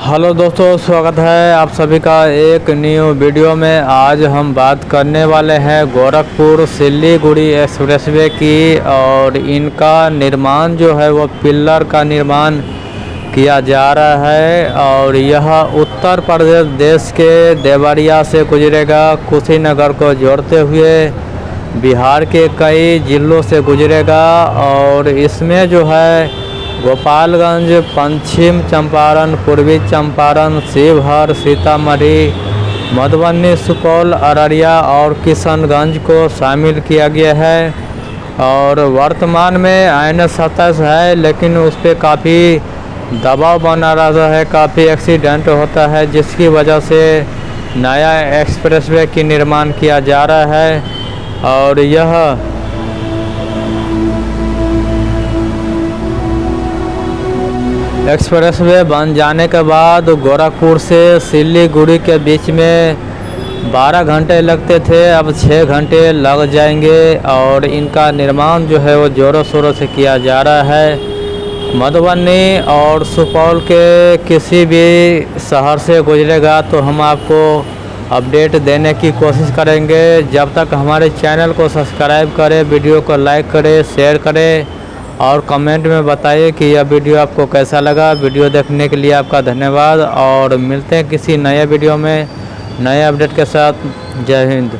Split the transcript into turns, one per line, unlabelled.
Hello दोस्तों, स्वागत है आप सभी का एक न्यू वीडियो में। आज हम बात करने वाले हैं गोरखपुर सिल्लीगुड़ी एक्सप्रेसवे की। और इनका निर्माण जो है वो पिलर का निर्माण किया जा रहा है। और यह उत्तर प्रदेश के देवरिया से गुजरेगा, कुशीनगर को जोड़ते हुए बिहार के कई ज़िलों से गुजरेगा। और इसमें जो है गोपालगंज, पश्चिम चंपारण, पूर्वी चंपारण, शिवहर, सीतामढ़ी, मधुबनी, सुपौल, अररिया और किशनगंज को शामिल किया गया है। और वर्तमान में IN-27 है, लेकिन उस पर काफ़ी दबाव बना रहा है, काफ़ी एक्सीडेंट होता है, जिसकी वजह से नया एक्सप्रेसवे की निर्माण किया जा रहा है। और यह एक्सप्रेसवे बन जाने के बाद गोरखपुर से सिल्लीगुड़ी के बीच में 12 घंटे लगते थे, अब 6 घंटे लग जाएंगे। और इनका निर्माण जो है वो ज़ोरों शोरों से किया जा रहा है। मधुबनी और सुपौल के किसी भी शहर से गुजरेगा तो हम आपको अपडेट देने की कोशिश करेंगे। जब तक हमारे चैनल को सब्सक्राइब करें, वीडियो को लाइक करें, शेयर करें और कमेंट में बताइए कि यह वीडियो आपको कैसा लगा। वीडियो देखने के लिए आपका धन्यवाद और मिलते हैं किसी नए वीडियो में नए अपडेट के साथ। जय हिंद।